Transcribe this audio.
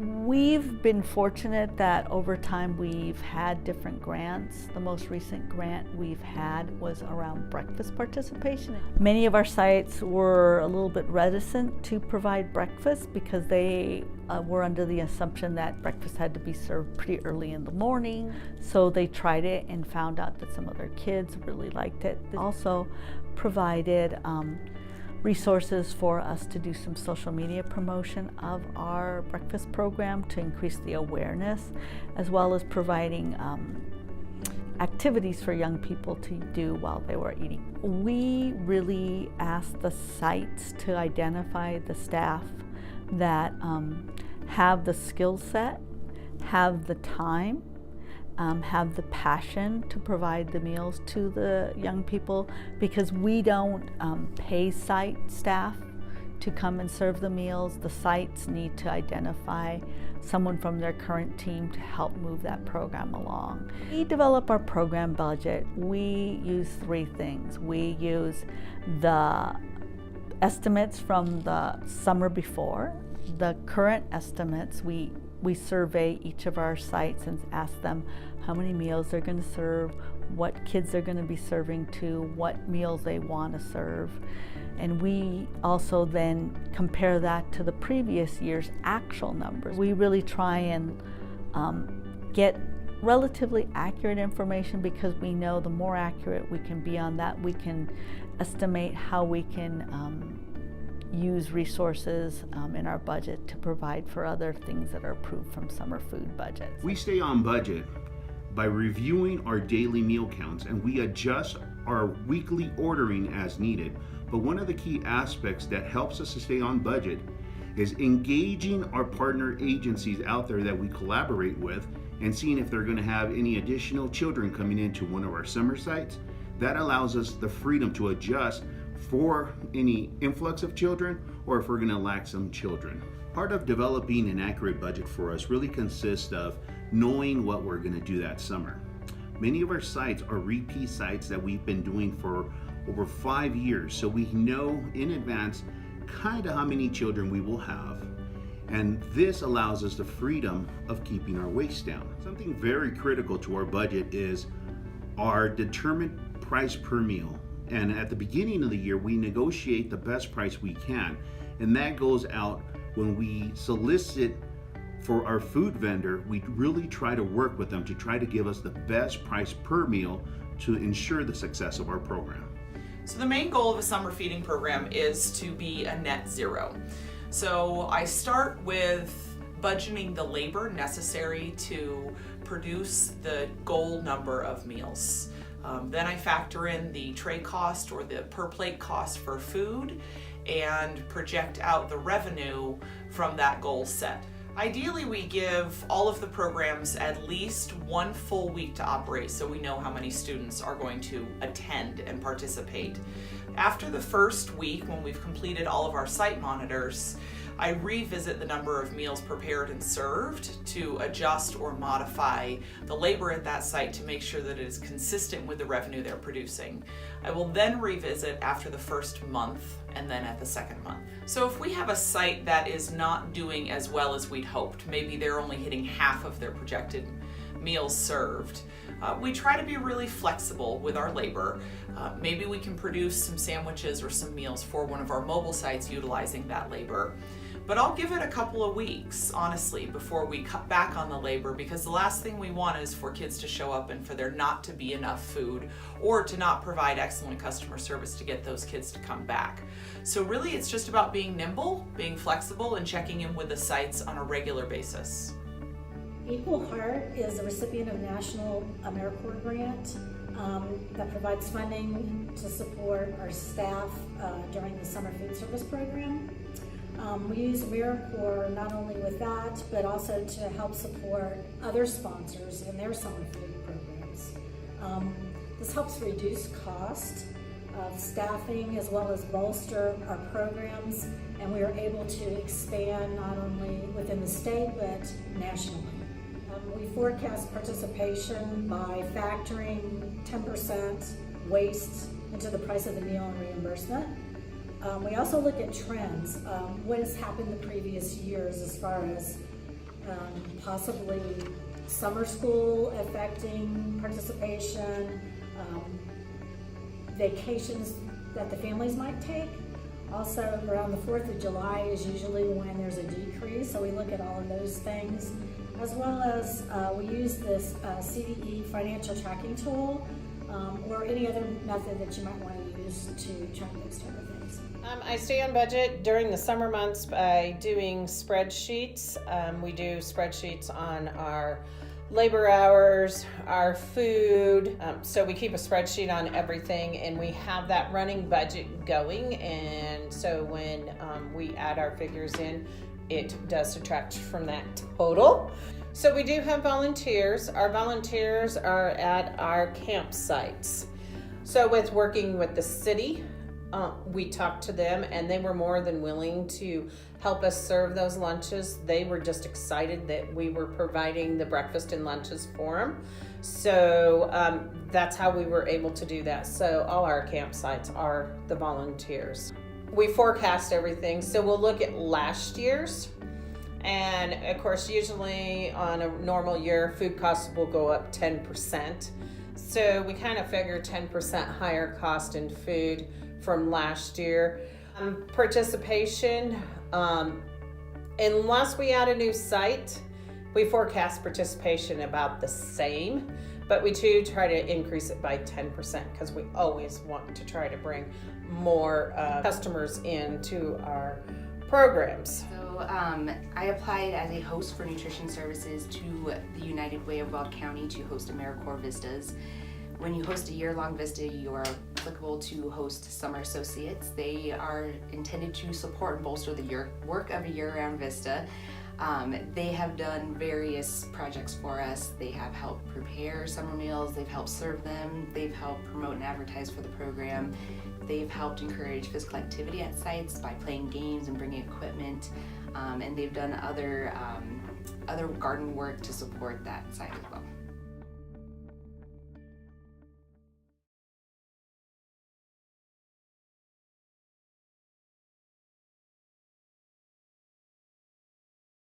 We've been fortunate that over time we've had different grants. The most recent grant we've had was around breakfast participation. Many of our sites were a little bit reticent to provide breakfast because they were under the assumption that breakfast had to be served pretty early in the morning. So they tried it and found out that some of their kids really liked it. They also provided resources for us to do some social media promotion of our breakfast program to increase the awareness, as well as providing activities for young people to do while they were eating. We really asked the sites to identify the staff that have the skill set, have the time, have the passion to provide the meals to the young people, because we don't pay site staff to come and serve the meals. The sites need to identify someone from their current team to help move that program along. We develop our program budget. We use three things. We use the estimates from the summer before, the current estimates. We survey each of our sites and ask them how many meals they're going to serve, what kids they're going to be serving to, what meals they want to serve. And we also then compare that to the previous year's actual numbers. We really try and get relatively accurate information, because we know the more accurate we can be on that, we can estimate how we can use resources in our budget to provide for other things that are approved from summer food budgets. We stay on budget by reviewing our daily meal counts, and we adjust our weekly ordering as needed. But one of the key aspects that helps us to stay on budget is engaging our partner agencies out there that we collaborate with and seeing if they're going to have any additional children coming into one of our summer sites. That allows us the freedom to adjust for any influx of children, or if we're going to lack some children. Part of developing an accurate budget for us really consists of knowing what we're going to do that summer. Many of our sites are repeat sites that we've been doing for over 5 years, so we know in advance kind of how many children we will have, and this allows us the freedom of keeping our waste down. Something very critical to our budget is our determined price per meal. And at the beginning of the year, we negotiate the best price we can. And that goes out when we solicit for our food vendor. We really try to work with them to try to give us the best price per meal to ensure the success of our program. So the main goal of a summer feeding program is to be a net zero. So I start with budgeting the labor necessary to produce the goal number of meals. Then I factor in the tray cost or the per plate cost for food and project out the revenue from that goal set. Ideally, we give all of the programs at least 1 full week to operate, so we know how many students are going to attend and participate. After the first week, when we've completed all of our site monitors, I revisit the number of meals prepared and served to adjust or modify the labor at that site to make sure that it is consistent with the revenue they're producing. I will then revisit after the first month and then at the second month. So if we have a site that is not doing as well as we'd hoped, maybe they're only hitting half of their projected meals served, we try to be really flexible with our labor. Maybe we can produce some sandwiches or some meals for one of our mobile sites utilizing that labor. But I'll give it a couple of weeks, honestly, before we cut back on the labor, because the last thing we want is for kids to show up and for there not to be enough food or to not provide excellent customer service to get those kids to come back. So really it's just about being nimble, being flexible, and checking in with the sites on a regular basis. Equal Heart is a recipient of a National AmeriCorps grant that provides funding to support our staff during the summer food service program. We use AmeriCorps not only with that, but also to help support other sponsors in their summer food programs. This helps reduce cost of staffing as well as bolster our programs, and we are able to expand not only within the state but nationally. We forecast participation by factoring 10% waste into the price of the meal and reimbursement. We also look at trends, what has happened the previous years as far as possibly summer school affecting participation, vacations that the families might take. Also, around the 4th of July is usually when there's a decrease, so we look at all of those things, as well as we use this CDE financial tracking tool, or any other method that you might want to use to track those type of things. I stay on budget during the summer months by doing spreadsheets. We do spreadsheets on our labor hours, our food. So we keep a spreadsheet on everything, and we have that running budget going. And so when we add our figures in, it does subtract from that total. So we do have volunteers. Our volunteers are at our campsites. So with working with the city, we talked to them, and they were more than willing to help us serve those lunches. They were just excited that we were providing the breakfast and lunches for them. So that's how we were able to do that. So all our campsites are the volunteers. We forecast everything, so we'll look at last year's. And of course, usually on a normal year, food costs will go up 10%. So we kind of figure 10% higher cost in food from last year. Participation, unless we add a new site, we forecast participation about the same, but we do try to increase it by 10% because we always want to try to bring more customers into our programs. So I applied as a host for nutrition services to the United Way of Weld County to host AmeriCorps Vistas. When you host a year-long Vista, you are applicable to host summer associates. They are intended to support and bolster the work of a year-round Vista. They have done various projects for us. They have helped prepare summer meals, they've helped serve them, they've helped promote and advertise for the program. They've helped encourage physical activity at sites by playing games and bringing equipment, and they've done other garden work to support that site as well.